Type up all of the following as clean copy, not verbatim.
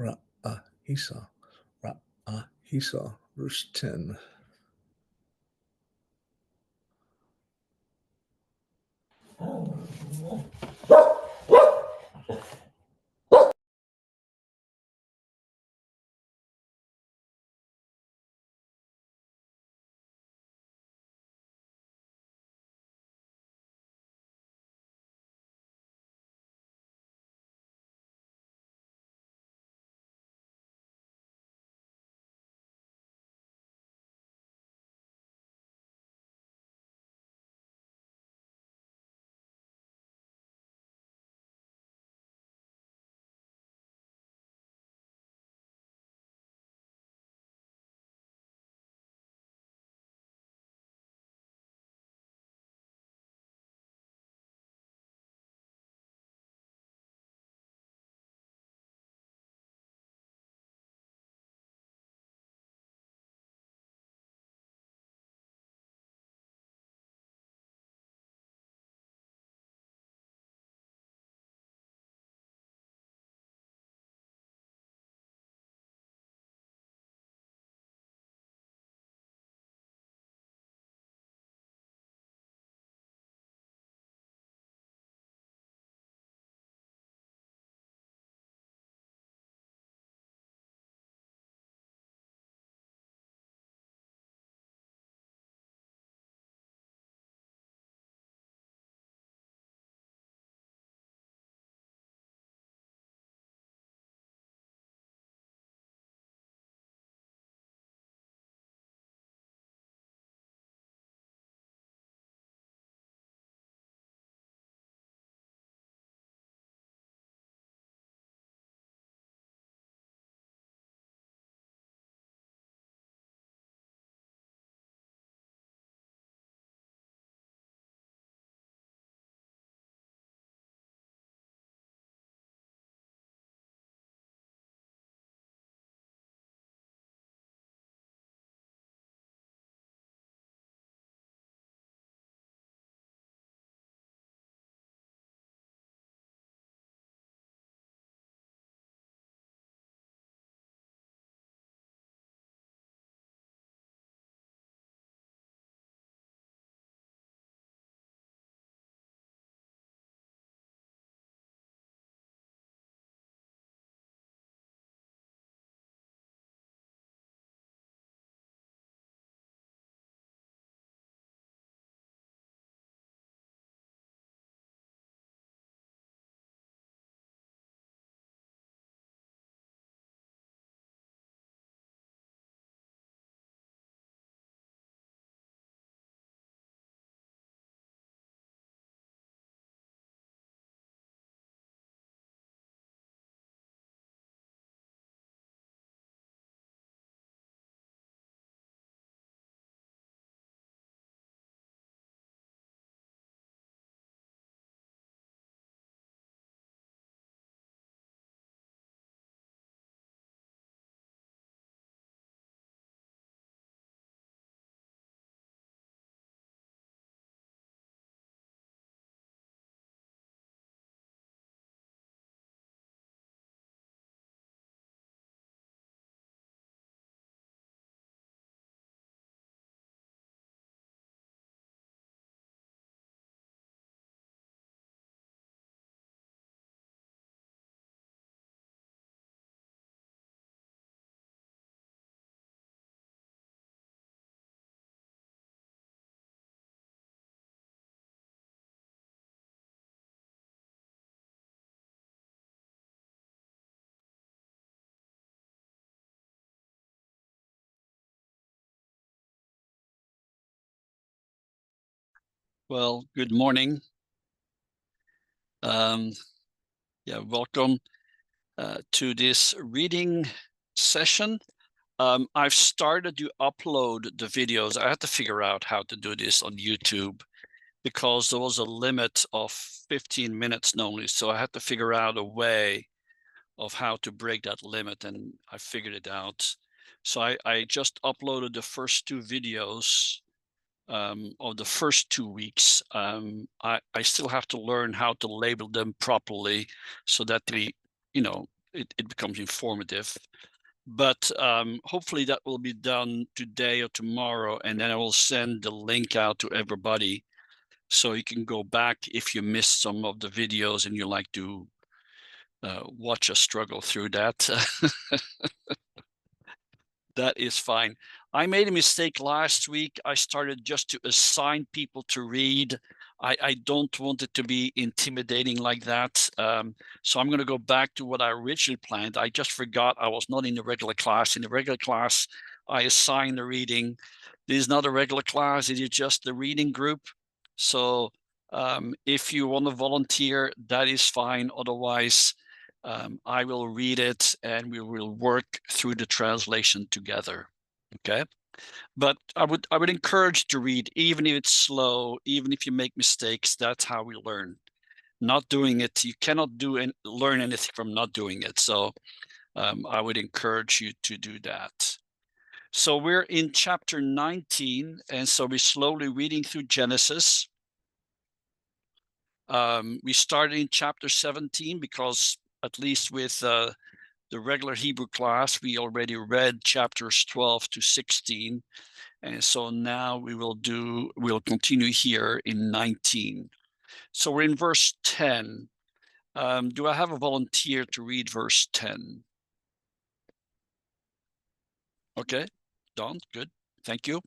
Ra'ahisa, Ra'ahisa, verse 10. Well, good morning. Welcome to this reading session. I've started to upload the videos. I had to figure out how to do this on YouTube because there was a limit of 15 minutes normally. So I had to figure out a way of how to break that limit, and I figured it out. So I just uploaded the first two videos of the first 2 weeks. I still have to learn how to label them properly so that they, it becomes informative. But hopefully that will be done today or tomorrow, and then I will send the link out to everybody, so you can go back if you missed some of the videos and you like to watch us struggle through that. That is fine. I made a mistake last week. I started just to assign people to read. I don't want it to be intimidating like that. So I'm going to go back to what I originally planned. I just forgot I was not in the regular class. In the regular class, I assign the reading. This is not a regular class. It is just the reading group. So if you want to volunteer, that is fine. Otherwise, I will read it and we will work through the translation together. Okay, but I would encourage you to read, even if it's slow, even if you make mistakes. That's how we learn. Not doing it, you cannot do and learn anything from not doing it. So I would encourage you to do that. So we're in chapter 19, and so we're slowly reading through Genesis. We started in chapter 17 because, at least with the regular Hebrew class, we already read chapters 12 to 16. And so now we'll continue here in 19. So we're in verse 10. Do I have a volunteer to read verse 10? Okay, Don, good, thank you.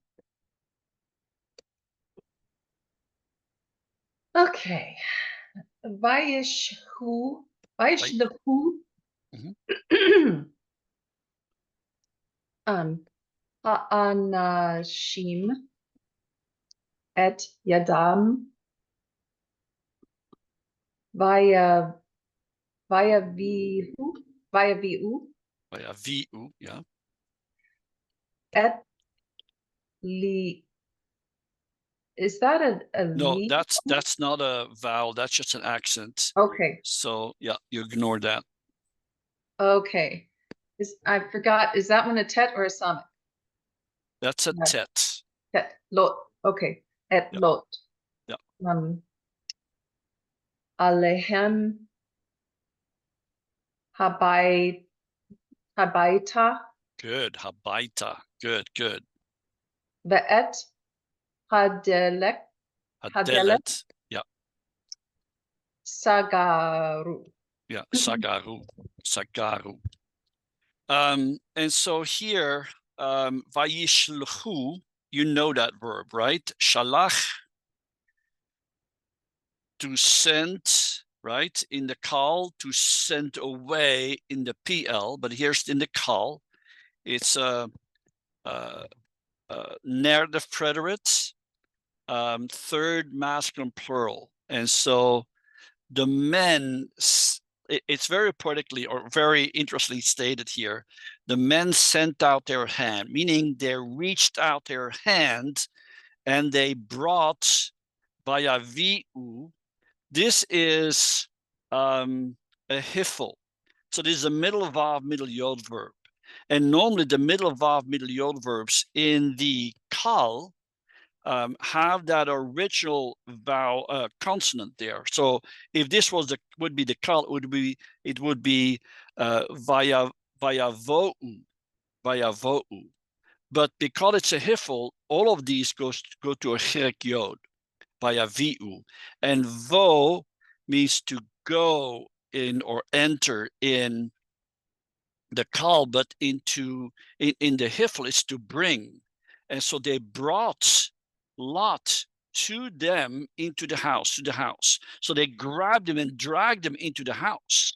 Okay. Vayishlehu ha'anashim et yadam vayavi'u, Yeah. Et li. Is that a No, li? that's not a vowel. That's just an accent. Okay. So yeah, you ignore that. Okay. I forgot. Is that one a tet or a summit? That's a No. tet. Tet. Lot. Okay. Et Yeah. lot. Yeah. Alehem habaita. Good. Habaita. Good. Ve'et hadelek. Hadelet. Yeah. Sagaru. Yeah. Sagaru. And so here, vayishlehu, you know that verb, right? Shalach, to send, right? In the kal, to send away in the PL, but here's in the kal. It's a narrative preterite, third masculine plural. And so the men, it's very poetically or very interestingly stated here. The men sent out their hand, meaning they reached out their hand and they brought vayavi'u. This is a hifel. So this is a middle vav, middle yod verb. And normally the middle vav, middle yod verbs in the kal have that original vowel consonant there. So if this was would be the kal, it would be vayavo'u. But because it's a hifel, all of these go to a chirek yod, vayavi'u, and vo means to go in or enter in the kal, but in the hifel is to bring. And so they brought Lot to them into the house, So they grabbed him and dragged him into the house.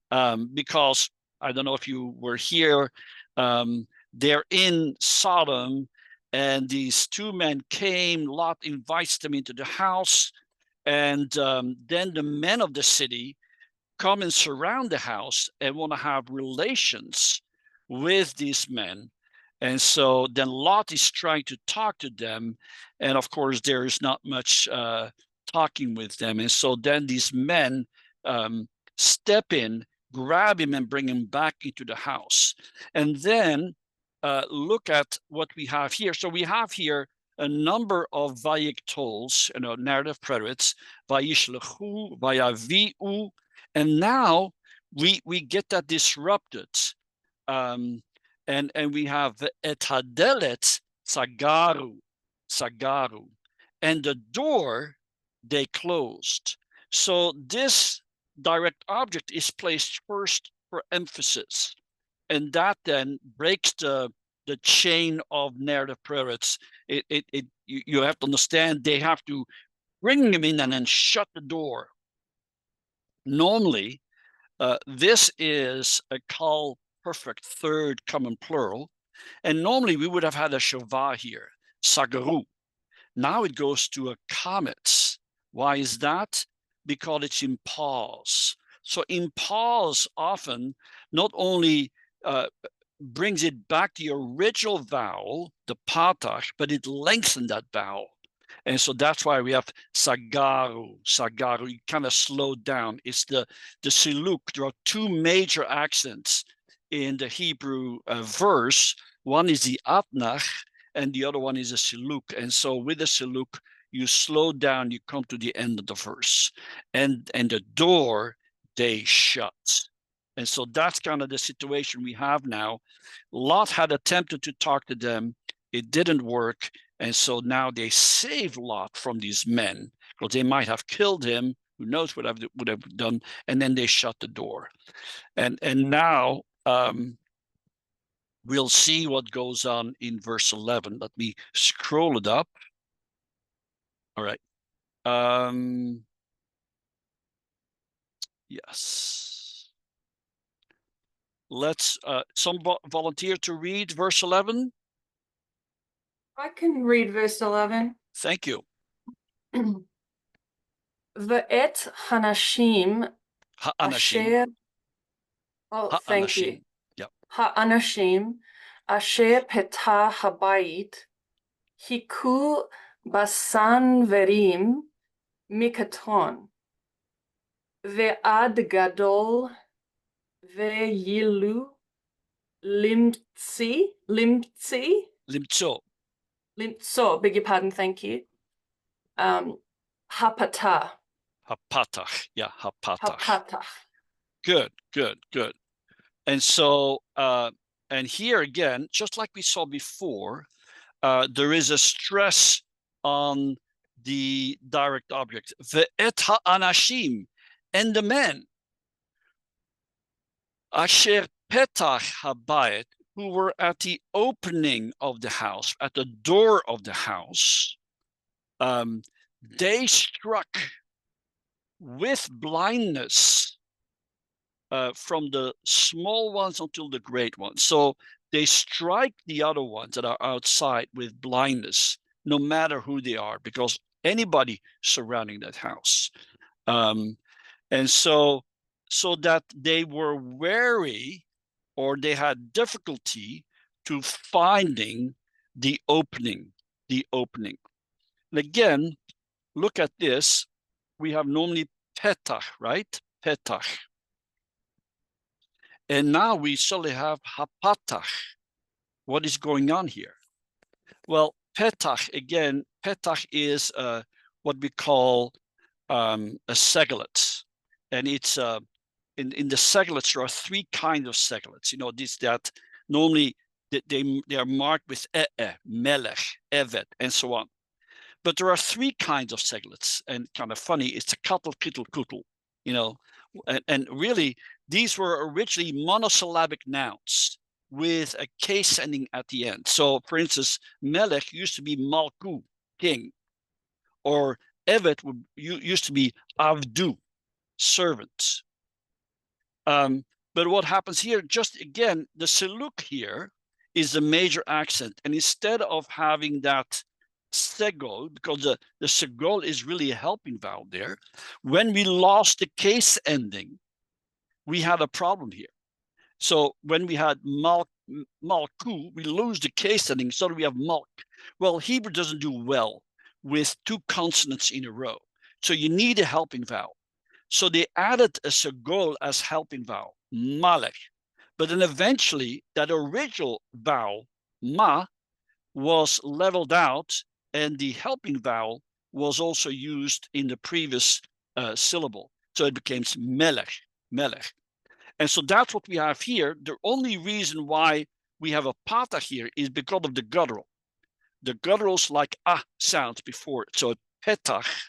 Because I don't know if you were here, they're in Sodom, and these two men came. Lot invites them into the house, and then the men of the city come and surround the house and want to have relations with these men. And so then Lot is trying to talk to them. And of course, there is not much talking with them. And so then these men step in, grab him, and bring him back into the house. And then look at what we have here. So we have here a number of vayiktols, narrative preterites, vayishlechu, vayavi'u. And now we get that disrupted. And we have et hadelet sagaru, and the door they closed. So this direct object is placed first for emphasis, and that then breaks the chain of narrative preterites. You have to understand they have to bring them in and then shut the door. Normally, this is a kal perfect third common plural, and normally we would have had a shavah here, sagaru. Now it goes to a kametz. Why is that? Because it's in pause. So in pause often not only brings it back to the original vowel, the patach, but it lengthens that vowel. And so that's why we have sagaru. You kind of slow down. It's the siluk. There are two major accents in the Hebrew verse. One is the atnach, and the other one is a siluk. And so with the siluk, you slow down, you come to the end of the verse. And the door, they shut. And so that's kind of the situation we have now. Lot had attempted to talk to them. It didn't work. And so now they save Lot from these men, because they might have killed him. Who knows what would have done? And then they shut the door. And now we'll see what goes on in verse 11. Let me scroll it up. All right. Yes. Let's some volunteer to read verse 11. I can read verse 11. Thank you. Ve'et hanashim asher. Oh, thank you. Yep. Ha'anashim asher petah habayit hiku basan verim mikaton ve'ad gadol ve'yilu limtzi. Limtso, beg your pardon, thank you. Hapatah. Hapatach, yeah, hapatach. Hapatach. Good. And so, and here again, just like we saw before, there is a stress on the direct object. Ve'et ha'anashim, and the men. Asher petach habayit, who were at the opening of the house, at the door of the house, they struck with blindness from the small ones until the great ones. So they strike the other ones that are outside with blindness, no matter who they are, because anybody surrounding that house. And so that they were wary, or they had difficulty to finding the opening. And again, look at this. We have normally petach, right? Petach. And now we suddenly have hapatach. What is going on here? Well, petach, again, petach is what we call a seglet. And it's in the seglets, there are three kinds of seglets. You know, that normally they are marked with melech, evet, and so on. But there are three kinds of seglets, and kind of funny, it's a katel, kittel, kutel, you know, and really these were originally monosyllabic nouns with a case ending at the end. So, for instance, melech used to be malku, king, or evet used to be avdu, servant. But what happens here, just again, the siluk here is the major accent. And instead of having that segol, because the segol is really a helping vowel there, when we lost the case ending, we had a problem here. So when we had malku, we lose the case ending, so we have malk. Well, Hebrew doesn't do well with two consonants in a row. So you need a helping vowel. So they added a segol as helping vowel, malech. But then eventually that original vowel, ma, was leveled out, and the helping vowel was also used in the previous syllable. So it became melech. And so that's what we have here. The only reason why we have a patach here is because of the guttural. The gutturals like ah sounds before it. So petach.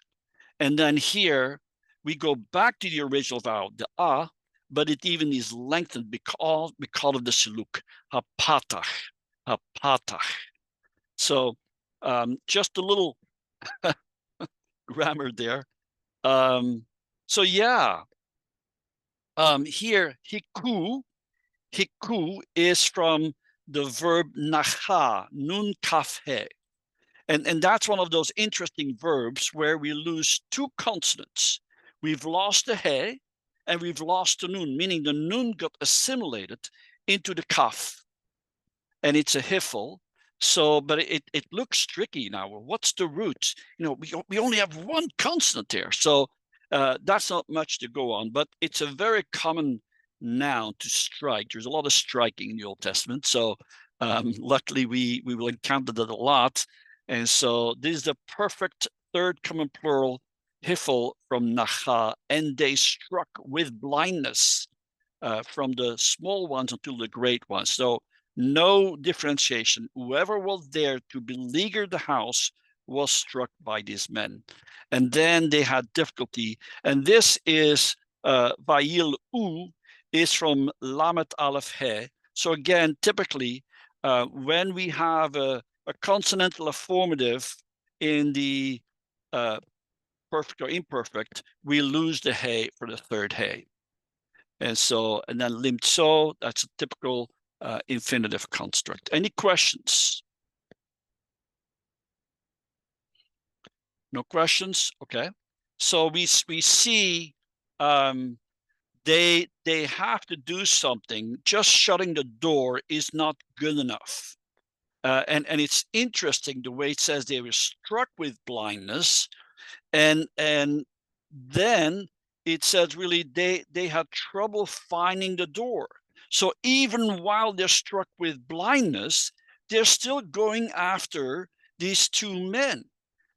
And then here we go back to the original vowel, the ah, but it even is lengthened because of the shiluk. Hapatach. Hapatach. So just a little grammar there. So yeah. Here, hiku is from the verb nacha, nun kaf he. And that's one of those interesting verbs where we lose two consonants. We've lost the he and we've lost the nun, meaning the nun got assimilated into the kaf. And it's a hifel. So, but it looks tricky now. What's the root? You know, we only have one consonant there. So that's not much to go on, but it's a very common noun to strike. There's a lot of striking in the Old Testament. So luckily we will encounter that a lot. And so this is the perfect third common plural hifel from nacha, and they struck with blindness from the small ones until the great ones. So no differentiation. Whoever was there to beleaguer the house was struck by these men. And then they had difficulty. And this is Vayil U is from Lamet Aleph He. So again, typically, when we have a consonantal affirmative in the perfect or imperfect, we lose the He for the third He. And so, and then limtso, that's a typical infinitive construct. Any questions? No questions? Okay. So we see they have to do something. Just shutting the door is not good enough. And it's interesting the way it says they were struck with blindness, and then it says really they had trouble finding the door. So even while they're struck with blindness, they're still going after these two men.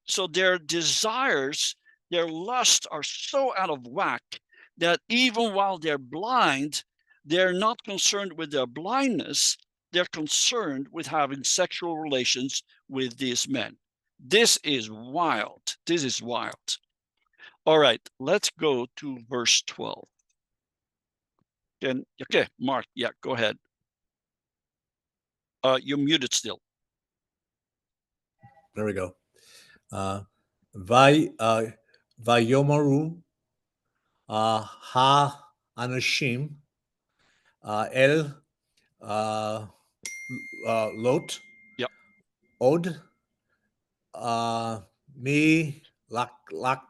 So their desires, their lusts are so out of whack that even while they're blind, they're not concerned with their blindness. They're concerned with having sexual relations with these men. This is wild. This is wild. All right, let's go to verse 12. And okay, Mark, yeah, go ahead. You're muted still. There we go. Vayomaru ha anashim el lot. Yep. Od mi laka.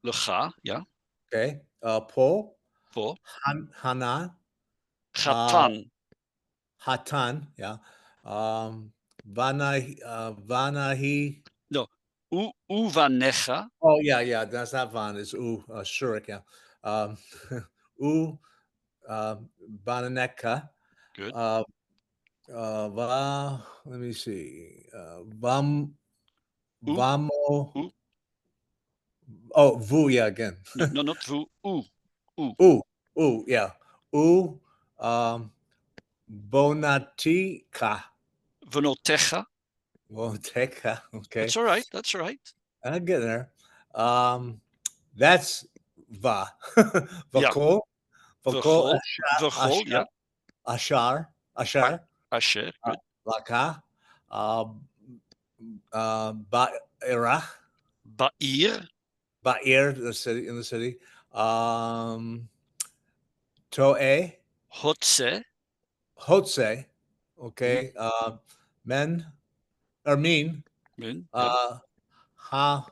Lecha, yeah. Okay. Po Po. Hanan. Chatan. Hatan, yeah. Vanahi. No. Uvanecha. Oh, yeah. That's not Van. It's Shurik, yeah. Bananeka. Good. Let me see. Vamo. Oh, Vu, yeah, again. No, not Vu. Yeah. Bonatica. Venotecha. Bonateca, okay. That's all right. That's all right. I'll get there. That's Va. Vakol. Vakol. Vachol, yeah. Ashar. Asher, good. Laka. Ba'irah. Ba'ir. Ba'ir, the city. To'e. Hotse. Okay. Men. Or mean. Min. Hamakom.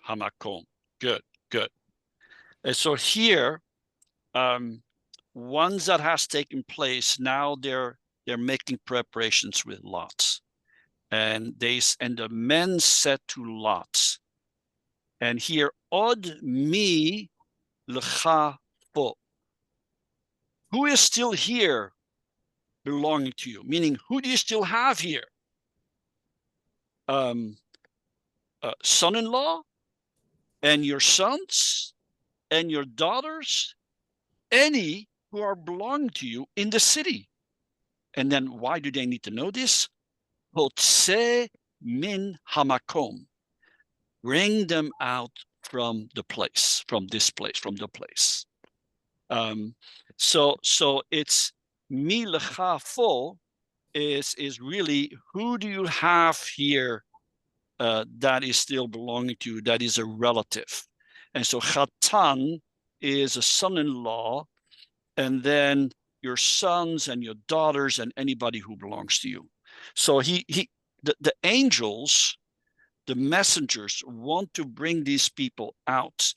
Hamakom. Good. And so here, ones that has taken place, now they're making preparations with lots. And the men said to Lot, and here od mi lecha po. Who is still here belonging to you? Meaning, who do you still have here? Son-in-law? and your sons and your daughters, any who are belonging to you in the city. And then why do they need to know this? Hotse min hamakom. Bring them out from the place, from this place, from the place. So it's mi lecha fo is really, who do you have here that is still belonging to you, that is a relative. And so chatan is a son-in-law, and then your sons and your daughters and anybody who belongs to you. So the angels, the messengers, want to bring these people out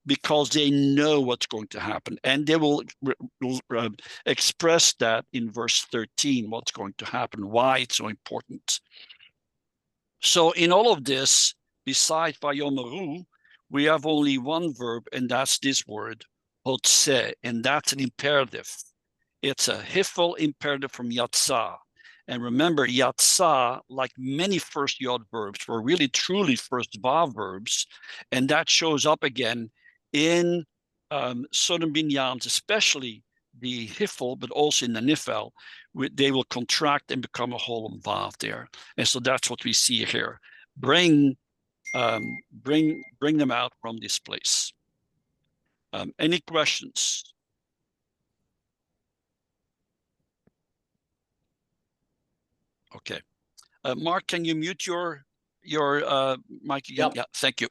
because they know what's going to happen. And they will express that in verse 13, what's going to happen, why it's so important. So in all of this, besides vayomeru, we have only one verb, and that's this word, hotse, and that's an imperative. It's a hifel imperative from yatsa. And remember, yatsa, like many first yod verbs, were really truly first vav verbs, and that shows up again in certain binyans, especially the hifel, but also in the nifel. They will contract and become a whole vav there, and so that's what we see here. Bring them out from this place. Any questions? Okay. Mark, can you mute your mic again? Yep. Yeah, thank you.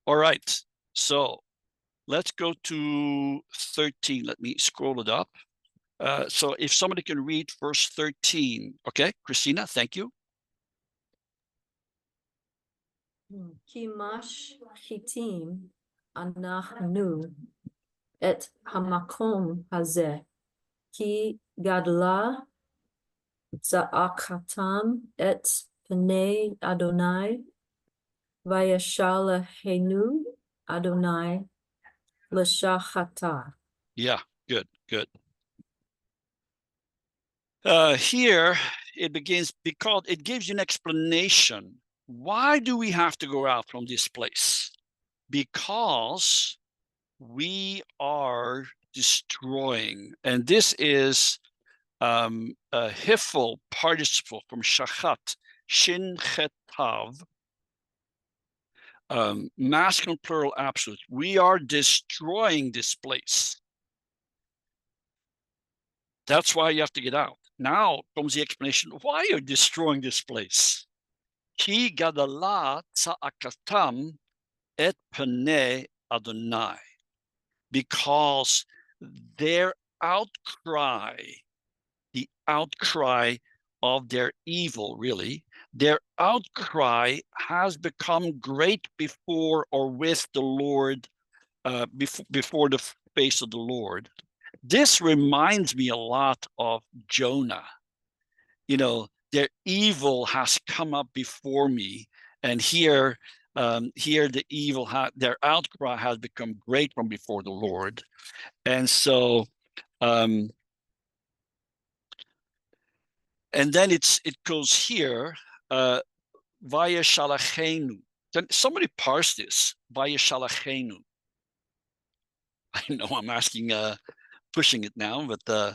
All right. So let's go to 13. Let me scroll it up. So if somebody can read verse 13. Okay, Christina, thank you. Kimash chitim anachnu et hamakom hazeh ki gadla za'akatam et pnei Adonai vayashalahenu Adonai l'shachata. Yeah, good. Here it begins because it gives you an explanation. Why do we have to go out from this place? Because we are destroying, and this is a hifel participle from shachat, shin chet tav, masculine plural absolute. We are destroying this place. That's why you have to get out. Now comes the explanation why you're destroying this place. Ki gadala tza'akatam et pnei Adonai. Because their outcry, the outcry of their evil, really, their outcry has become great before or with the Lord, before the face of the Lord. This reminds me a lot of Jonah. You know, their evil has come up before me, and here the evil, their outcry has become great from before the Lord. And so, and then it goes here, via shalachenu. Can somebody parse this? Via shalachenu. I know I'm asking, pushing it now, but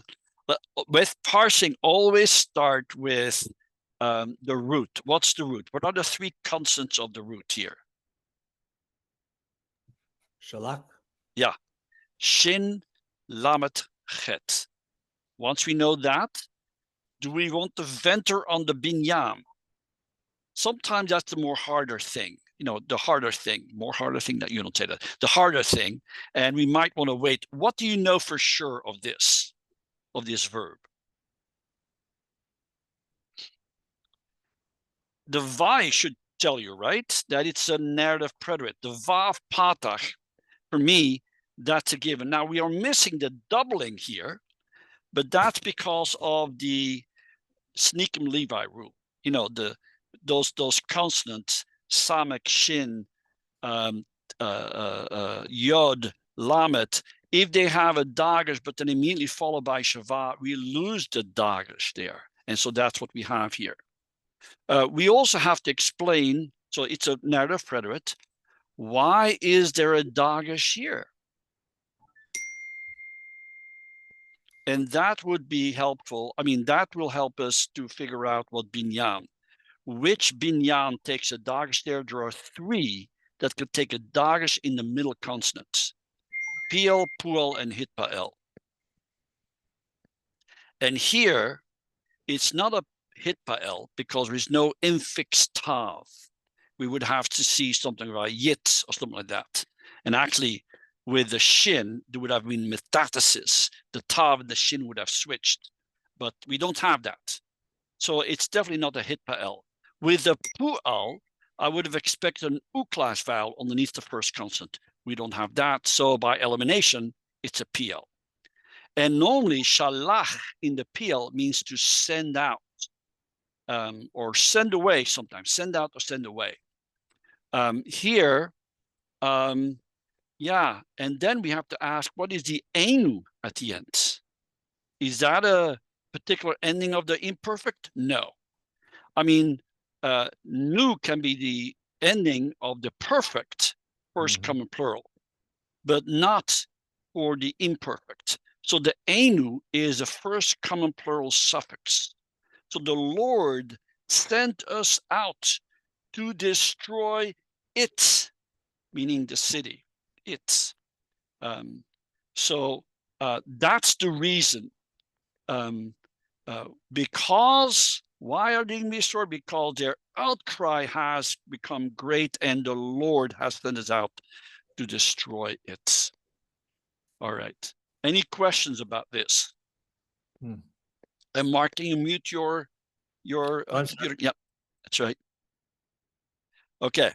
with parsing, always start with the root. What's the root? What are the three consonants of the root here? Shalak. Yeah. Shin, lamet, chet. Once we know that, do we want to venture on the binyan? Sometimes that's the more harder thing. You know, the harder thing, that you don't say that, the harder thing. And we might want to wait. What do you know for sure of this verb? The vai should tell you, right? That it's a narrative preterite. The vav patach, for me, that's a given. Now we are missing the doubling here, but that's because of the Sneakum Levi rule. You know, those consonants, samek, shin, yod, lamet. If they have a dagesh, but then immediately followed by shava, we lose the dagesh there, and so that's what we have here. We also have to explain. So it's a narrative preterite. Why is there a dagesh here? And that would be helpful. I mean, that will help us to figure out what binyan. Which binyan takes a dagesh there? There are three that could take a dagesh in the middle consonants. Piel, Puel, and Hitpael. And here, it's not a Hitpael because there is no infix tav. We would have to see something like yit or something like that. And actually, with the shin, there would have been metathesis. The tav and the shin would have switched, but we don't have that. So it's definitely not a Hitpael. With the Pu'al, I would have expected an U-class vowel underneath the first consonant. We don't have that, so by elimination, it's a PL. And normally, shalach in the PL means to send out, or send away sometimes, send out or send away. Here, yeah, and then we have to ask, what is the enu at the end? Is that a particular ending of the imperfect? No. I mean, nu can be the ending of the perfect first common plural, but not for the imperfect. So the enu is a first common plural suffix. So the Lord sent us out to destroy it, meaning the city, it. So that's the reason. Because why are they being destroyed? Because their outcry has become great and the Lord has sent us out to destroy it. All right. Any questions about this? And Mark, can you mute your computer? Yep, that's right. Okay.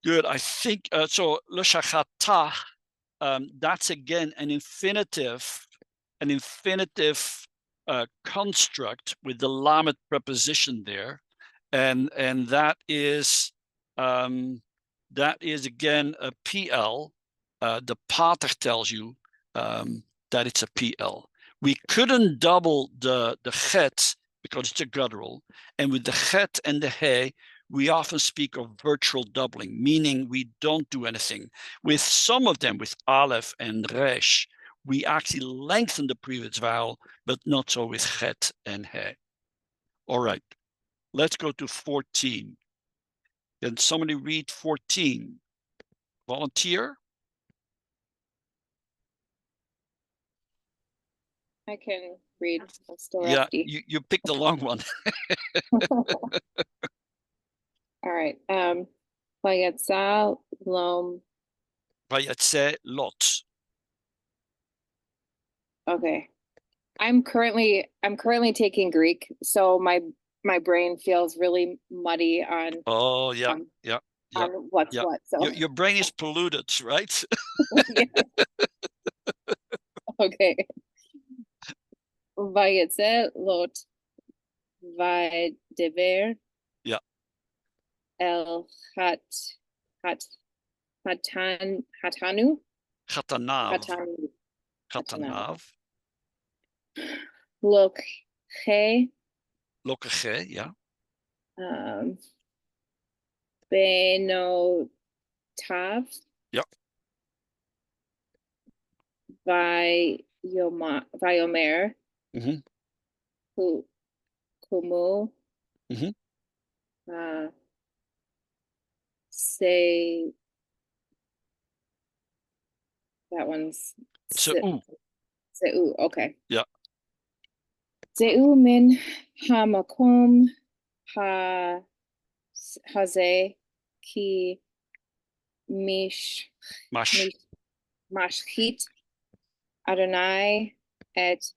Good. I think so. Le shachata. That's again an infinitive construct with the lamed preposition there, and that is again a PL. The pater tells you that it's a PL. We couldn't double the chet because it's a guttural, and with the chet and the he, we often speak of virtual doubling, meaning we don't do anything. With some of them, with aleph and resh, we actually lengthen the previous vowel, but not so with chet and he. All right, let's go to 14. Can somebody read 14? Volunteer? I can read. I'm still Yeah, rusty. you picked the long one. All right. Vayatza lom. Vayatze lot. Okay. I'm currently taking Greek, so my brain feels really muddy on Oh yeah, yeah. on what's yeah. what. So Your brain is polluted, right? yeah. Okay. Vayatze lot. Vaydever. Yeah. El hatanu. Chatanav. Chatanav. Lokhe. Lokache, yeah. Benotav. Yeah. Viomer. Kumu. Say that one's Seu. Seu, okay. Yeah. Seu min hamakom haze ki mashchit Adonai et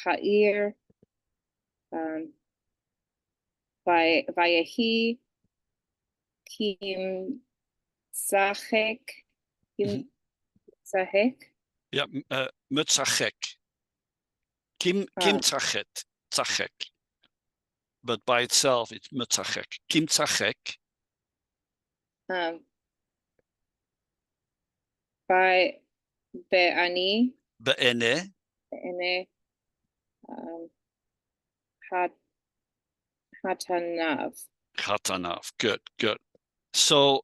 ha'ir vayehi kim sachek. Yeah, mutzachek. Kim tzachek. But by itself, it's mutzachek. Kim tzachek. By be'ani. Be'ene. Hatanav. Hatanav. Good, good. So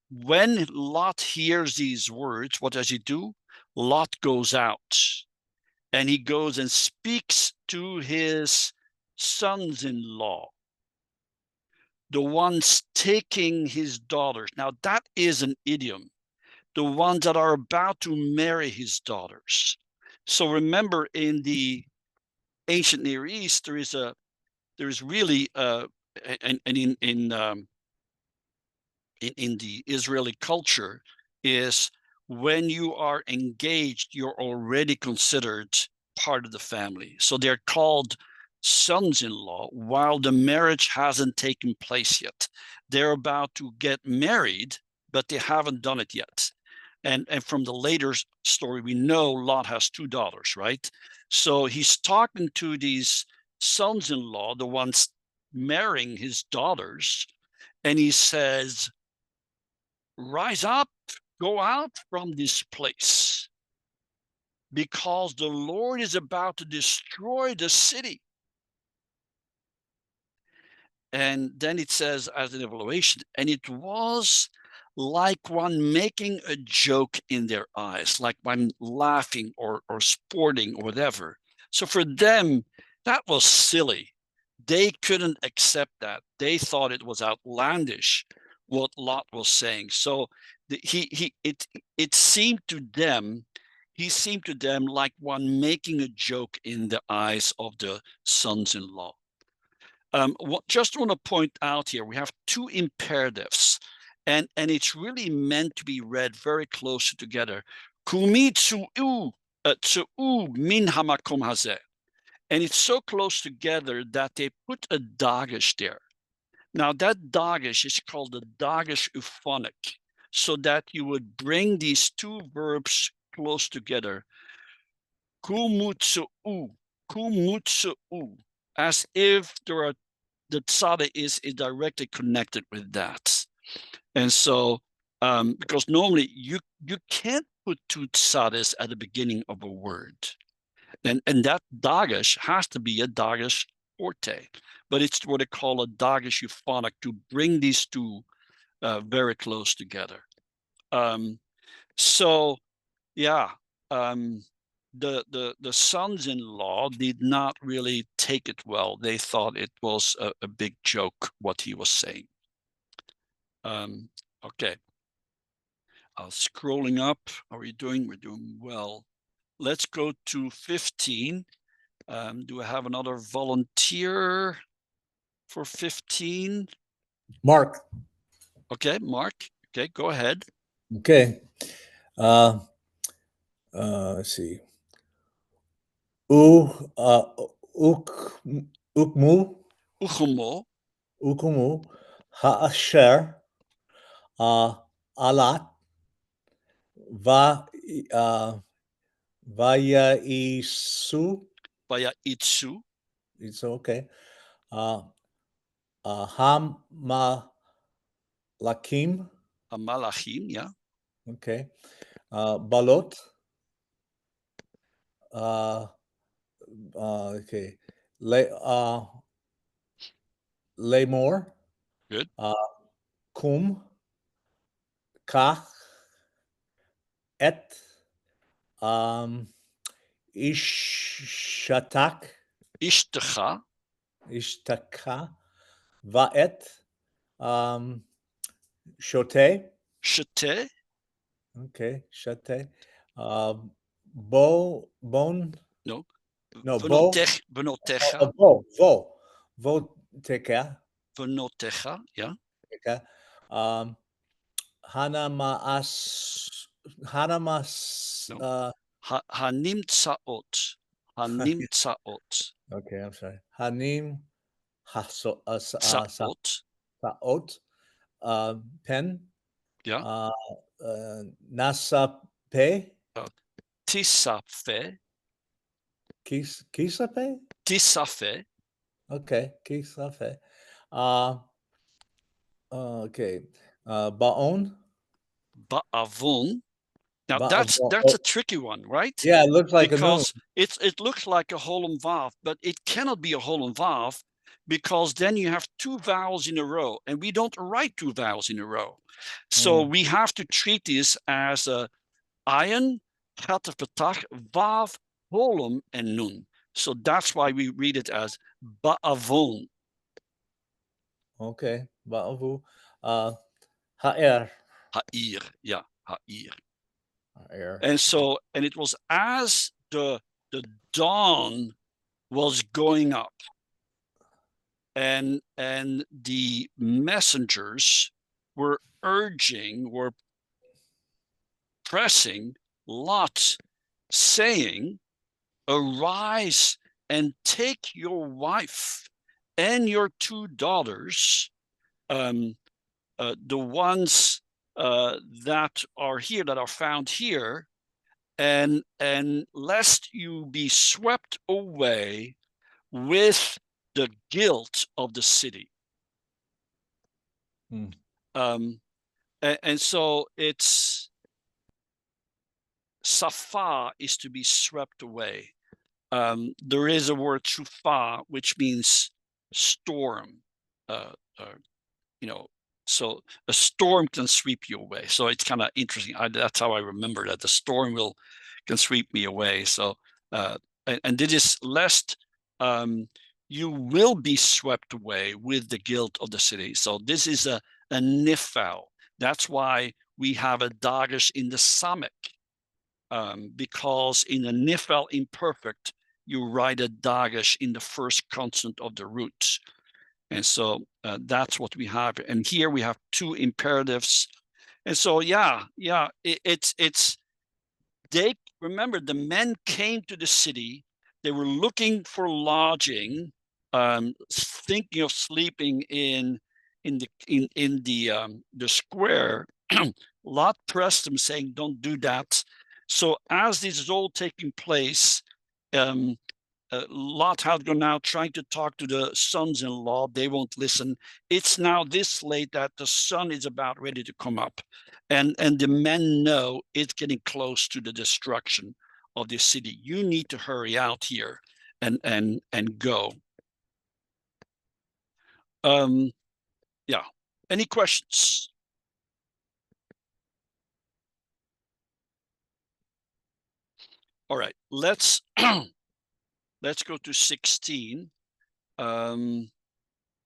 when Lot hears these words, what does he do? Lot goes out and he goes and speaks to his sons-in-law, the ones taking his daughters. Now that is an idiom, the ones that are about to marry his daughters. So remember, in the ancient Near East, there is really and in the Israeli culture, is when you are engaged, you're already considered part of the family. So they're called sons-in-law while the marriage hasn't taken place yet. They're about to get married, but they haven't done it yet. And from the later story, we know Lot has 2 daughters, right? So he's talking to these sons-in-law, the ones marrying his daughters, and he says, rise up, go out from this place, because the Lord is about to destroy the city. And then it says, as an evaluation, and it was like one making a joke in their eyes, like one laughing or sporting or whatever. So for them, that was silly. They couldn't accept that. They thought it was outlandish what Lot was saying. So it seemed to them, he seemed to them like one making a joke in the eyes of the sons-in-law. Just want to point out here, we have 2 imperatives, and it's really meant to be read very closely together. Kumi tsu'u min hamakom hazeh. And it's so close together that they put a dagesh there. Now that dagesh is called the dagesh euphonic, so that you would bring these 2 verbs close together. Kumutsu'u, as if the tzade is directly connected with that. And so, because normally you can't put 2 tzades at the beginning of a word. And that dagesh has to be a dagesh forte, but it's what they call a dagesh euphonic, to bring these 2 very close together. So yeah, the sons-in-law did not really take it well. They thought it was a big joke what he was saying. Okay, scrolling up. How are you doing? We're doing well. Let's go to 15. Do I have another volunteer for 15? Mark. Okay, Mark. Okay, go ahead. Okay. Let's see. Ukmu Uchumo, ha'asher alat vayaisu. Vaya itsu, It's okay. Ham malakim. Malachim, yeah. Okay. Balot. Okay. Lemor. Good. Kum. Kach. Et. Ishatak. Ishtecha, Ishtaka. Vaet. Shote. Shete, Okay. Shote. Bon. no. No, bo. Venotecha, Teka. Venotecha, yeah. Teka. Hanamas. No. Hanimtsaot, Hanimtsaot, Okay, I'm sorry. Hanim. Tsaot, Saot. Pen. yeah. Nasape. Tisafe, Kisape. Tisafe, Okay, Kisafe. Okay. Baon. Ba'avon. Now Ba'avon. that's a tricky one, right? Yeah, it looks like a Because it looks like a holem vav, but it cannot be a holem vav, because then you have two vowels in a row, and we don't write two vowels in a row. So we have to treat this as a ayin, chet petach, vav, holem, and nun. So that's why we read it as ba'avon. Okay. Ba'avu. Ha'er. Ha'ir, yeah, ha'ir. Ha'er. And so, and it was as the dawn was going up, and the messengers were pressing Lot, saying, "Arise and take your wife and your two daughters, the ones that are here, that are found here, and lest you be swept away with the guilt of the city." And so it's safa is to be swept away. There is a word shufa, which means storm. So a storm can sweep you away. So it's kind of interesting. That's how I remember that the storm can sweep me away. So and it is lest you will be swept away with the guilt of the city. So this is a nifal. That's why we have a dagesh in the samek, because in a nifal imperfect, you write a dagesh in the first consonant of the root. And so that's what we have. And here we have two imperatives. And so, they remember the men came to the city. They were looking for lodging, thinking of sleeping in the square. Lot pressed them, saying, "Don't do that." So as this is all taking place, Lot had gone out trying to talk to the sons-in-law. They won't listen. It's now this late that the sun is about ready to come up, and the men know it's getting close to the destruction of the city. You need to hurry out here and go. Yeah. Any questions? All right. Let's go to 16.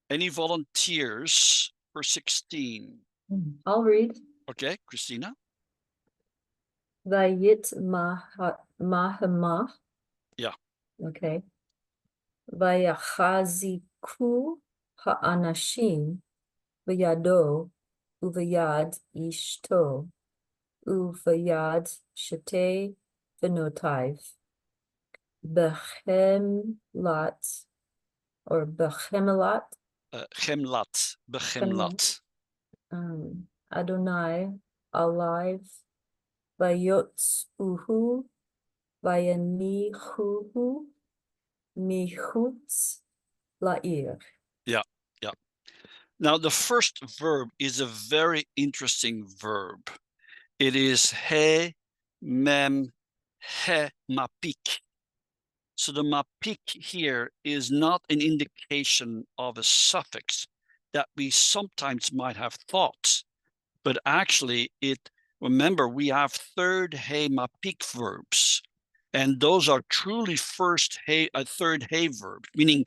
Any volunteers for 16? I'll read. Okay, Christina. Vayit Mahama. Yeah. Okay. Vayachaziku ha'anashim v'yado uvayad ishto uvayad shetei v'notav Behemlat or Behemelat. Behemlat. Adonai alive Vayotzuhu Vayanichuhu Mihutz La'ir. Yeah. Now the first verb is a very interesting verb. It is he, mem, he, mapik. So the mapik here is not an indication of a suffix that we sometimes might have thought, but actually remember, we have third he mapik verbs, and those are truly third he verbs, meaning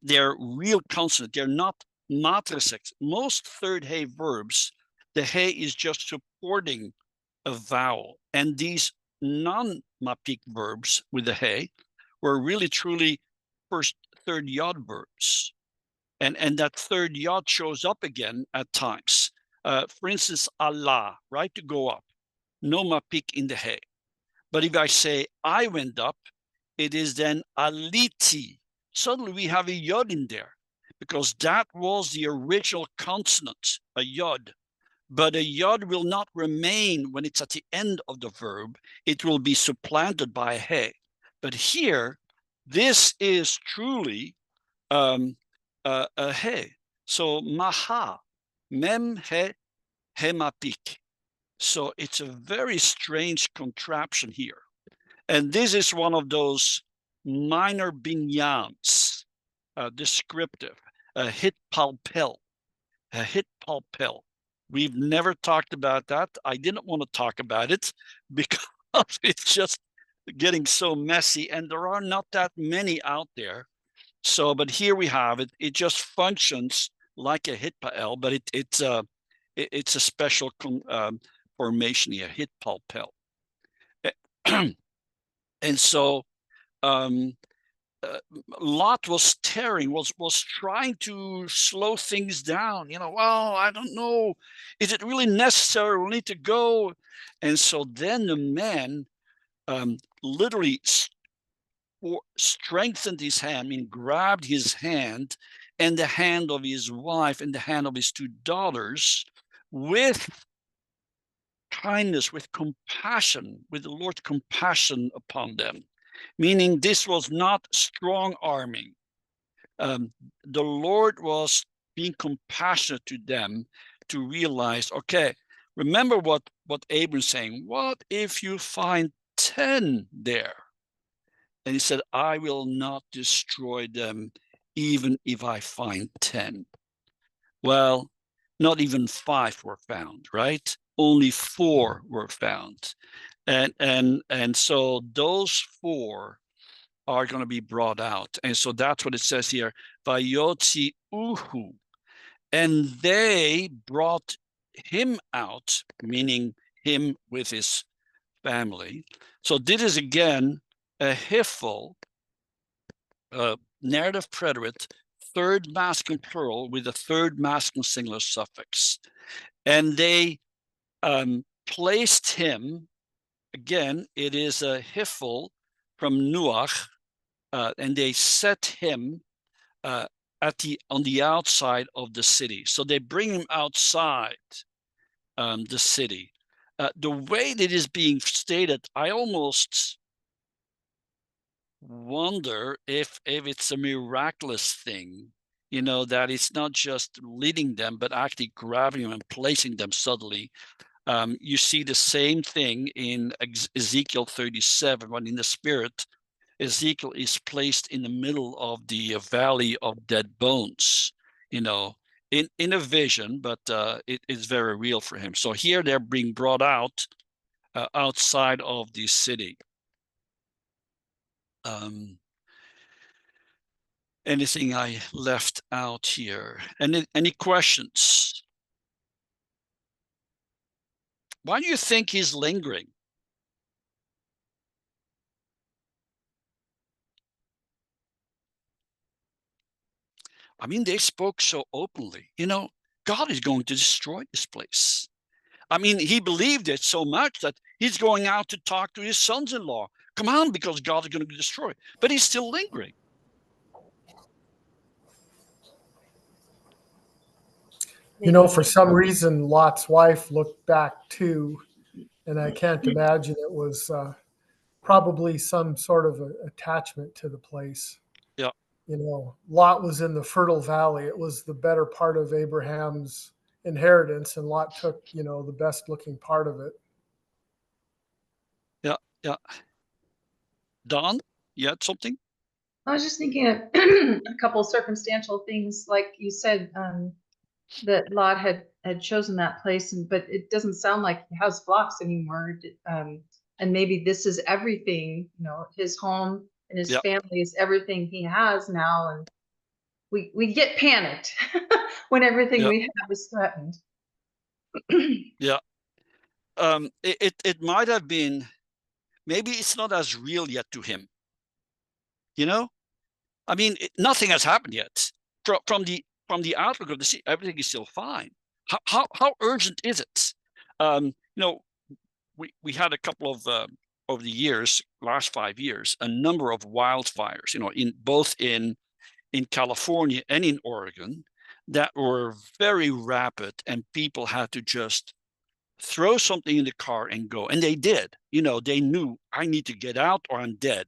they're real consonant. They're not matricex. Most third he verbs, the he is just supporting a vowel, and these non-mapik verbs with the he were really truly third yod verbs, and that third yod shows up again at times. For instance, Allah, right, to go up, no mapik in the he. But if I say I went up, it is then aliti. Suddenly we have a yod in there, because that was the original consonant, a yod. But a yod will not remain when it's at the end of the verb. It will be supplanted by a he. But here, this is truly a he. So maha, mem he, he mapik. So it's a very strange contraption here. And this is one of those minor binyans, descriptive. a hitpalpel. A hitpalpel. We've never talked about that. I didn't want to talk about it because it's just getting so messy, and there are not that many out there. So, but here we have it. It just functions like a hitpal, but it's a special formation here, hitpalpel. And so Lot was trying to slow things down. Well, I don't know. Is it really necessary? We need to go. And so then the man literally strengthened his hand, grabbed his hand and the hand of his wife and the hand of his 2 daughters with kindness, with compassion, with the Lord's compassion upon them. Meaning this was not strong arming. The Lord was being compassionate to them to realize, okay, remember what Abram's saying, what if you find 10 there? And he said, I will not destroy them even if I find 10. Well, not even 5 were found, right? Only 4 were found. And so those 4 are going to be brought out. And so that's what it says here. Vayotzi uhu. And they brought him out, meaning him with his family. So this is again a hiphil, narrative preterite, 3rd masculine plural with a 3rd masculine singular suffix. And they placed him, again, it is a hiphil from Nuach, and they set him on the outside of the city. So they bring him outside the city. The way that is being stated, I almost wonder if it's a miraculous thing, that it's not just leading them, but actually grabbing them and placing them suddenly. You see the same thing in Ezekiel 37, when in the spirit, Ezekiel is placed in the middle of the valley of dead bones, in a vision, but it is very real for him. So here they're being brought out outside of the city. Anything I left out here? Any questions? Why do you think he's lingering? I mean, they spoke so openly. God is going to destroy this place. I mean, he believed it so much that he's going out to talk to his sons-in-law. Come on, because God is going to destroy. But he's still lingering. For some reason, Lot's wife looked back too, and I can't imagine it was probably some sort of attachment to the place. Yeah. Lot was in the fertile valley. It was the better part of Abraham's inheritance, and Lot took, the best looking part of it. Yeah. Don, you had something? I was just thinking of a couple of circumstantial things, like you said, that Lot had chosen that place, but it doesn't sound like he has flocks anymore. And maybe this is everything, his home and his family is everything he has now. And we get panicked when everything we have is threatened. Yeah. It might have been, maybe it's not as real yet to him. I mean, nothing has happened yet. From the outlook of the sea, everything is still fine. How urgent is it? We had a couple of over the years, last 5 years, a number of wildfires. In both in California and in Oregon, that were very rapid, and people had to just throw something in the car and go. And they did. They knew, I need to get out or I'm dead.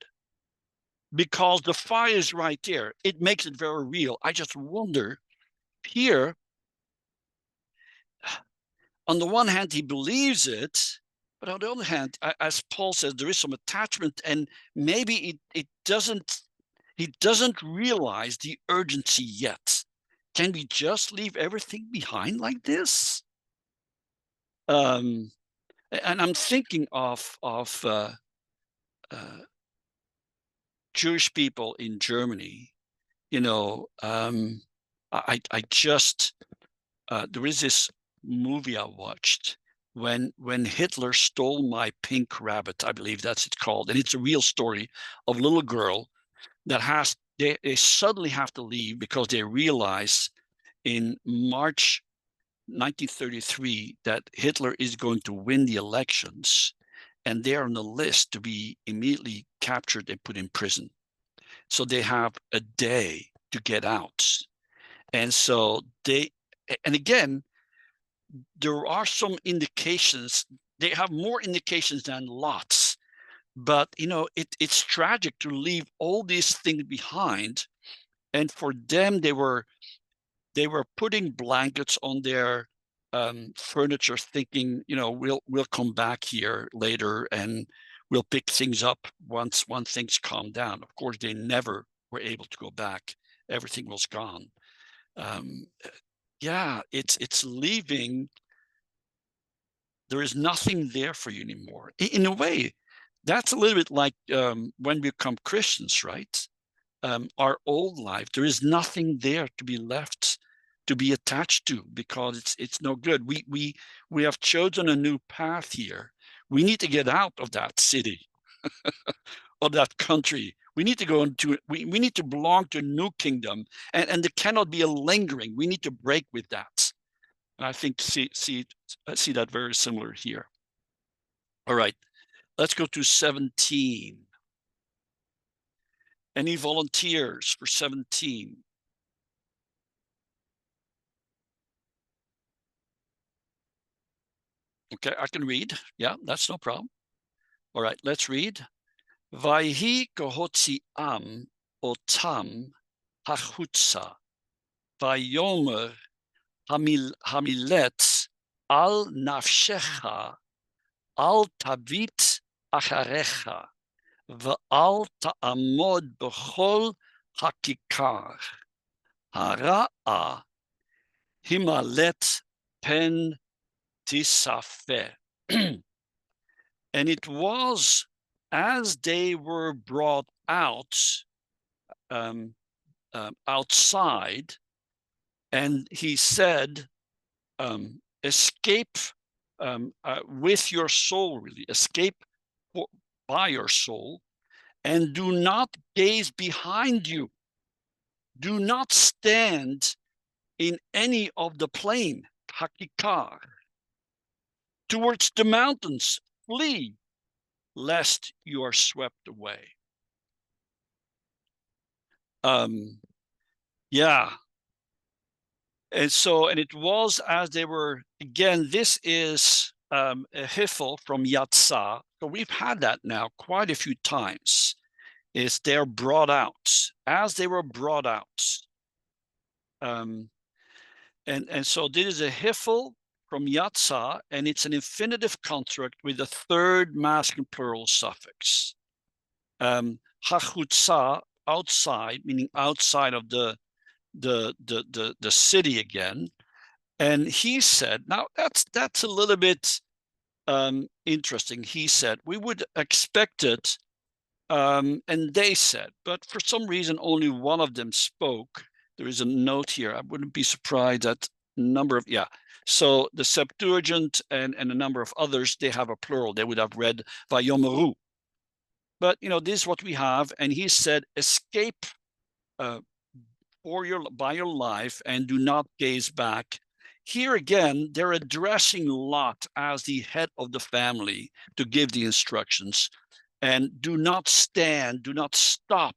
Because the fire is right there. It makes it very real. I just wonder here, on the one hand, he believes it, but on the other hand, as Paul says, there is some attachment, and maybe he doesn't realize the urgency yet. can we just leave everything behind like this? And I'm thinking of Jewish people in Germany. You know, I just there is this movie I watched when Hitler stole my pink rabbit, I believe that's it called, and it's a real story of a little girl that has they suddenly have to leave because they realize in March 1933 that Hitler is going to win the elections, and they're on the list to be immediately captured and put in prison. So they have a day to get out. And so and again, there are some indications, they have more indications than lots, but you know, it's tragic to leave all these things behind. And for them, they were putting blankets on their furniture, thinking, you know, we'll come back here later and we'll pick things up once things calm down. Of course, they never were able to go back. Everything was gone. Yeah, it's leaving. There is nothing there for you anymore. In a way, that's a little bit like when we become Christians, right? Our old life, there is nothing there to be left, to be attached to, because it's no good. We have chosen a new path here. We need to get out of that city, of that country. We need to go into we need to belong to a new kingdom, and there cannot be a lingering. We need to break with that. And I think see that very similar here. All right, let's go to 17. Any volunteers for 17? Okay, I can read. Yeah, that's no problem. All right, let's read. Vayhi kohotziam otam hachutza, vayomer hamilet al nafshecha, al tavit acharecha, ve'al ta'amod b'chol hakikar, hara'a himalet pen tisafeh. And it was as they were brought out outside, and he said, escape with your soul, really, escape by your soul, and do not gaze behind you. Do not stand in any of the plain, hakikar. Towards the mountains, flee, lest you are swept away. Yeah. And it was as they were, again, this is a Hiphil from Yatzah. So we've had that now quite a few times. Is they're brought out, as they were brought out. And so this is a Hiphil from Yatzah, and it's an infinitive construct with a third masculine plural suffix. Hachutza, outside, meaning outside of the city again. And he said, now that's a little bit interesting. He said, we would expect it, and they said, but for some reason only one of them spoke. There is a note here. I wouldn't be surprised that number of, yeah. So the Septuagint and a number of others, they have a plural. They would have read Vayomeru. But, you know, this is what we have. And he said, escape by your life and do not gaze back. Here again, they're addressing Lot as the head of the family to give the instructions. And do not stand, do not stop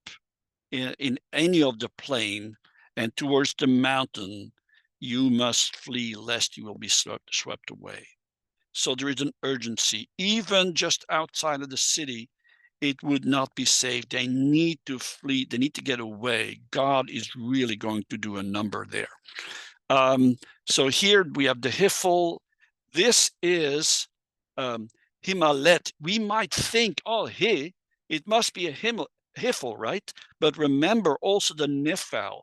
in any of the plain, and towards the mountain you must flee lest you will be swept away. So there is an urgency. Even just outside of the city, it would not be safe. They need to flee. They need to get away. God is really going to do a number there. So here we have the Hiphil. This is Himalet. We might think, oh, it must be a Hiphil, right? But remember also the Niphal.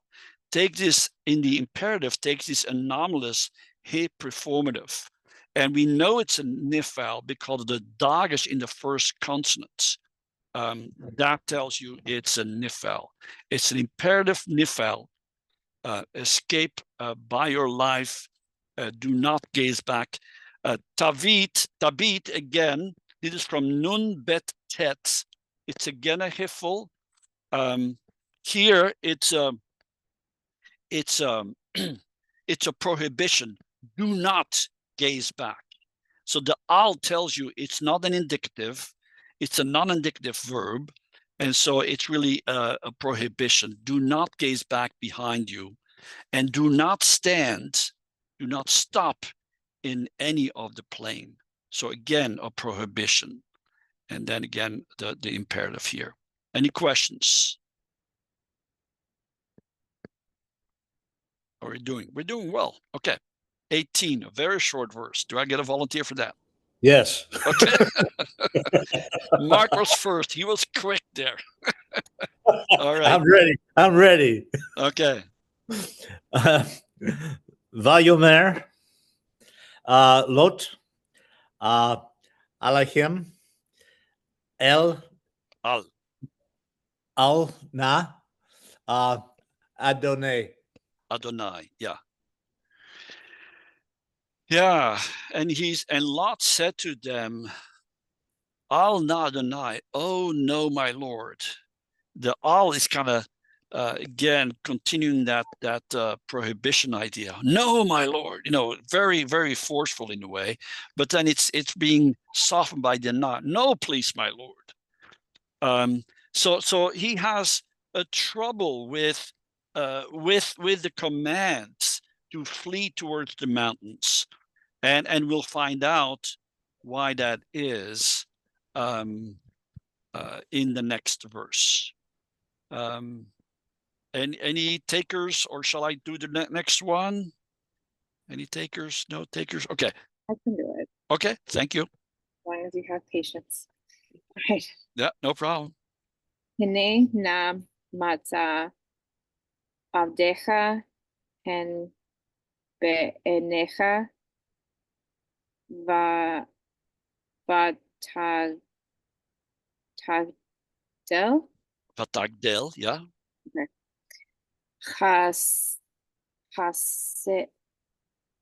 take this in the imperative, takes this anomalous he performative. And we know it's a nifal because of the dagesh in the first consonants. That tells you it's a nifal. It's an imperative nifal. Escape by your life. Do not gaze back. Tabit, again, this is from Nun Bet Tet. It's again a hifel. Here it's it's a prohibition. Do not gaze back. So the al tells you it's not an indicative, it's a non-indicative verb, and so it's really a prohibition. Do not gaze back behind you, and do not stand, do not stop in any of the plane. So again, a prohibition. And then again, the imperative here. Any questions? How are we doing? We're doing well. Okay. 18, a very short verse. Do I get a volunteer for that? Yes. Okay. Mark was first. He was quick there. All right. I'm ready. I'm ready. Okay. Vayomer, Lot, Alahim, El, Al, Na, Adonai. Adonai. Yeah. Yeah. And Lot said to them, Al na Adonai. Oh no, my Lord. The al is kind of again continuing that prohibition idea. No, my Lord, very, very forceful in a way, but then it's being softened by the not. No, please, my Lord. So he has a trouble with the commands to flee towards the mountains, and we'll find out why that is in the next verse. Any takers, or shall I do the next one? Any takers? No takers? Okay. I can do it, Okay. Thank you. as long as you have patience. All right. Yeah, no problem. Hine na matza avdecha hen be'enecha vatagdel Vatagdel, yeah.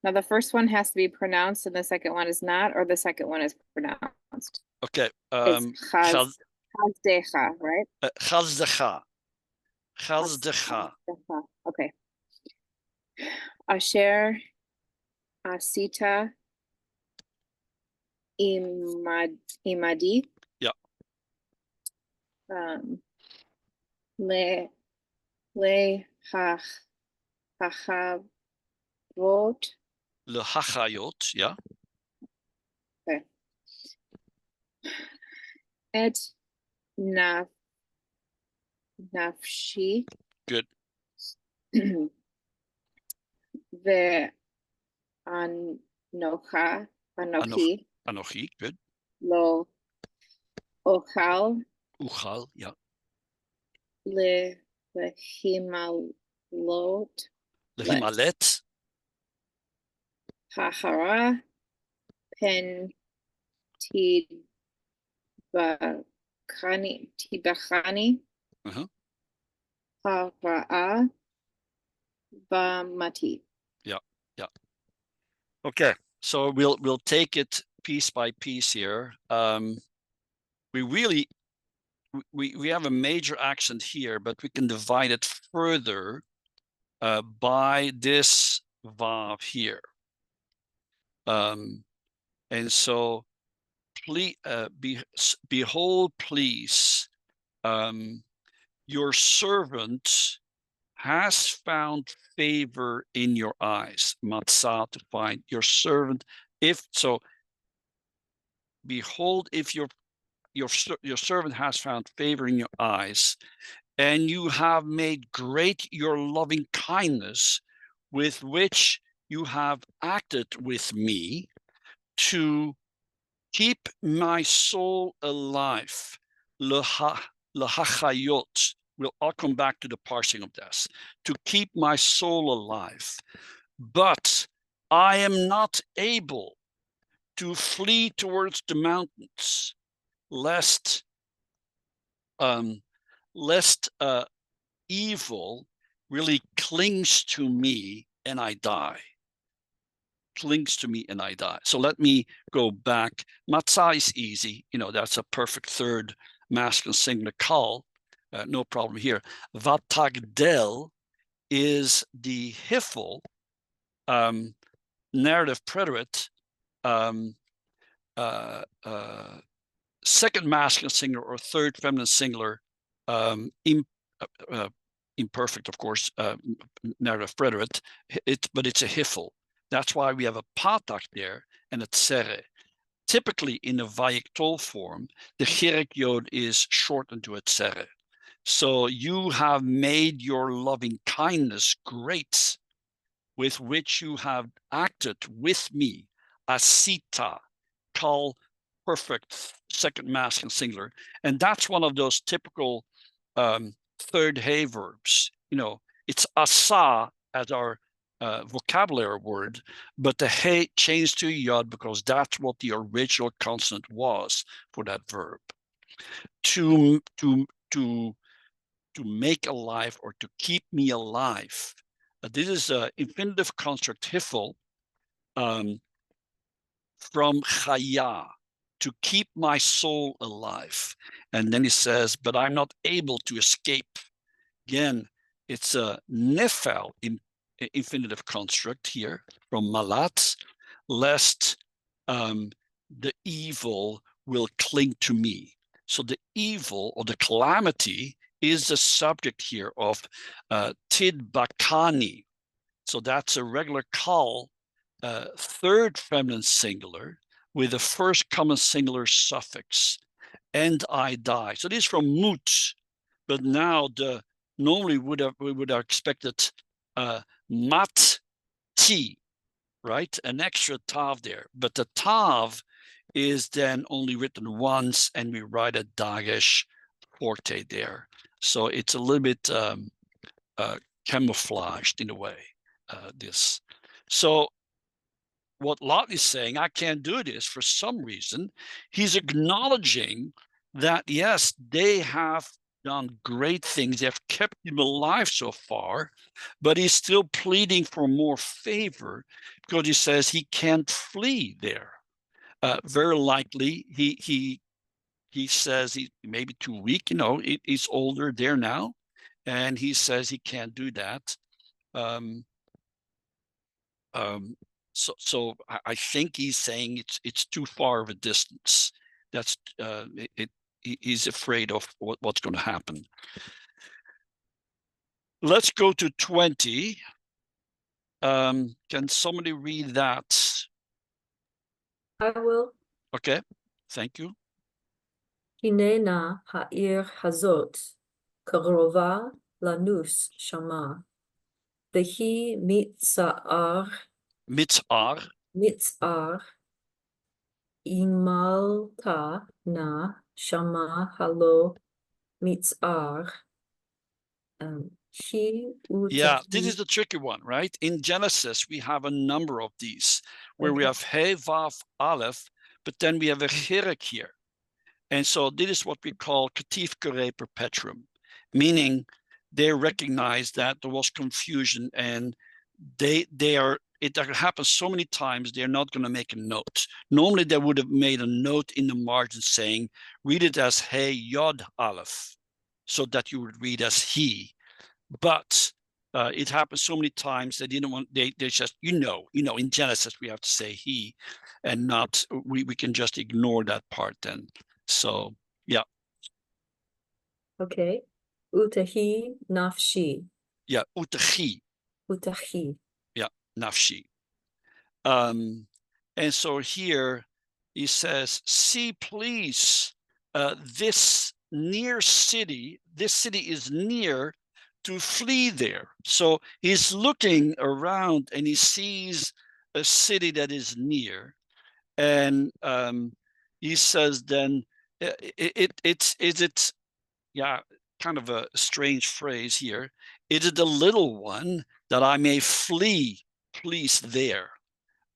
Now the first one has to be pronounced and the second one is not, or the second one is pronounced. Okay. It's chazdecha, right? Chazdecha. Chazdecha. Okay. Asher asita imadi. Yeah. Le hachavot. Le hachayot, yeah. Okay. Et nafshi. Good. Ve anochi. Anochi, good. Lo ochal. Uchal, yeah. Lehimalot. Lehimalet. Hahara. Pen tibachani. Hara'a. Vamati. Yeah. Okay, so we'll take it piece by piece here. We have a major accent here, but we can divide it further by this vav here. And so, please, behold, please, your servant has found favor in your eyes. Matzah, to find your servant. If so, behold, if your servant has found favor in your eyes, and you have made great your loving kindness with which you have acted with me to keep my soul alive. L'hachayot, I'll come back to the parsing of this. To keep my soul alive, but I am not able to flee towards the mountains, lest evil really clings to me and I die. Clings to me and I die. So let me go back. Matzah is easy. That's a perfect third masculine singular kal. No problem here. Vatagdel is the hifel, narrative preterite, second masculine singular or third feminine singular, imperfect, of course, narrative preterite, but it's a hifel. That's why we have a patak there and a tsere. Typically in a vayiktol form, the chirek yod is shortened to a tsere. So you have made your loving kindness great, with which you have acted with me, asita, kal, perfect, second masculine singular. And that's one of those typical third hey verbs. It's asa as our vocabulary word, but the hey changed to yod because that's what the original consonant was for that verb. To make alive or to keep me alive. This is an infinitive construct hifel from chaya, to keep my soul alive. And then he says, but I'm not able to escape. Again, it's a nefel infinitive construct here from malat, lest the evil will cling to me. So the evil or the calamity is the subject here of tidbakani. So that's a regular kal, third feminine singular with the first common singular suffix, and I die. So this is from mut, but now normally we would have expected mat ti, right? An extra tav there, but the tav is then only written once, and we write a dagesh forte there. So it's a little bit camouflaged in a way, this. So what Lot is saying, I can't do this for some reason. He's acknowledging that, yes, they have done great things. They have kept him alive so far, but he's still pleading for more favor because he says he can't flee there. Very likely, he says he may be too weak. He's older there now, and he says he can't do that. So I think he's saying it's too far of a distance. That's he's afraid of what's going to happen. Let's go to 20. Can somebody read that? I will. Okay, thank you. Hinena ha'ir hazot, karova lanus shama. Vehi mitzar, mitzar, imalta na shama halo mitzar. Yeah, this is the tricky one, right? In Genesis, we have a number of these where we have He, Vav, Aleph, but then we have a Chirek here. And so this is what we call Katif Kere Perpetuum, meaning they recognize that there was confusion and it happens so many times, they're not going to make a note. Normally, they would have made a note in the margin saying, read it as He, Yod, Aleph, so that you would read as he. But it happens so many times they didn't want, they just, in Genesis, we have to say he and not, we can just ignore that part then. So, yeah. Okay. Utahi nafshi. Yeah, utachi. Utahi. Yeah, nafshi. And so here he says, see, please, this near city, this city is near to flee there. So he's looking around and he sees a city that is near. And he says then, kind of a strange phrase here. It is the little one that I may flee, please there.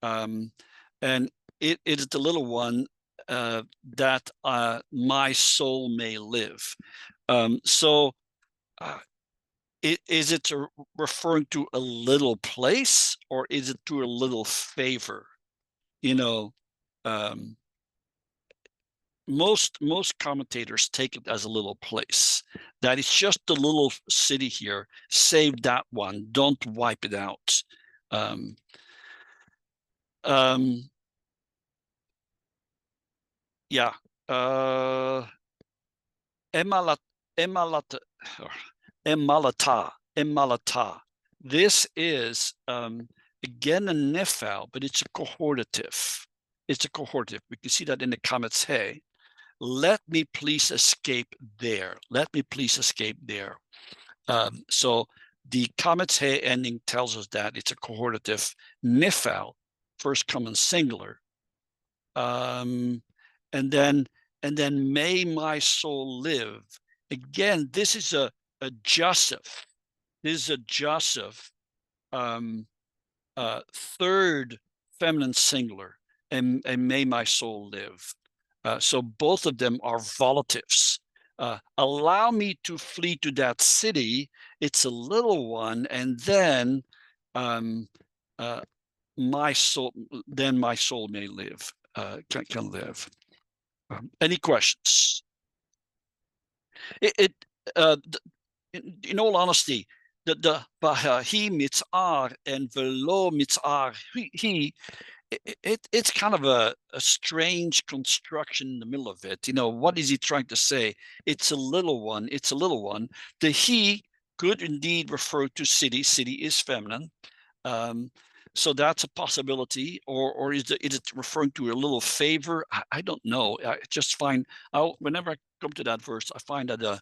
And it is the little one that my soul may live. Is it referring to a little place, or is it to a little favor? You know, most commentators take it as a little place, that it's just a little city here. Save that one. Don't wipe it out. Yeah. Emalata. This is again a nifal, but it's a cohortative. It's a cohortative. We can see that in the comments. Hey, let me please escape there. Let me please escape there. So the comments hey ending tells us that it's a cohortative nifal, first common singular. And then may my soul live. Again, this is a Joseph. This is a Joseph, third feminine singular, and may my soul live. So both of them are volatives. Allow me to flee to that city. It's a little one, and then my soul may live, can live. Any questions? In all honesty, the Bahahi mitzar and velo mitzar it's kind of a strange construction in the middle of it. You know, what is he trying to say? It's a little one. It's a little one. The he could indeed refer to city. City is feminine. So that's a possibility. Or is it referring to a little favor? I don't know. I just find whenever I come to that verse, I find that a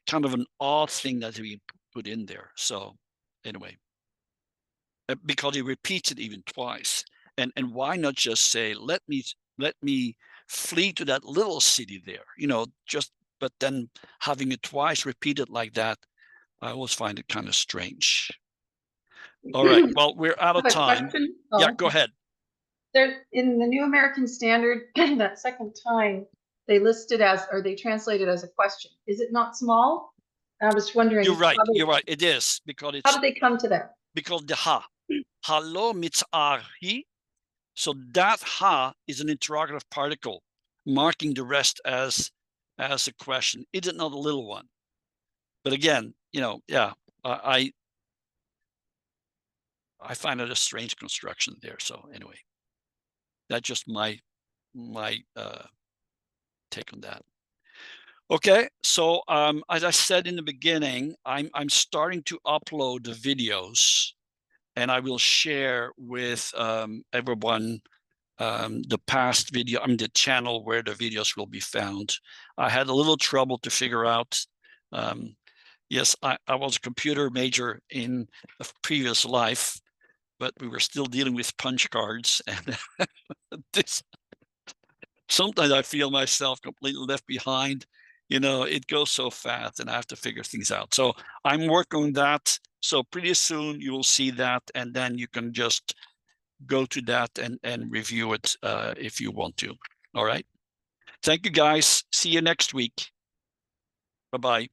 kind of an odd thing that we put in there. So anyway, because he repeats it even twice. And why not just say, let me flee to that little city there, you know, but then having it twice repeated like that, I always find it kind of strange. All right, well, we're out of time. Yeah, go ahead. There, in the New American Standard, that second time they listed as, or they translated as a question. Is it not small? I was wondering. You're right. You're right. It is, because it's. How did they come to that? Because the halo mitzarhi. So that ha is an interrogative particle, marking the rest as a question. Is it not a little one? But again, you know, yeah, I find it a strange construction there. So anyway, that's just my take on that. Okay, so as I said in the beginning, I'm starting to upload the videos, and I will share with everyone the past video, the channel where the videos will be found. I had a little trouble to figure out. Yes, I was a computer major in a previous life, but we were still dealing with punch cards, and sometimes I feel myself completely left behind. You know, it goes so fast, and I have to figure things out. So I'm working on that. So pretty soon you will see that, and then you can just go to that and review it if you want to. All right. Thank you, guys. See you next week. Bye-bye.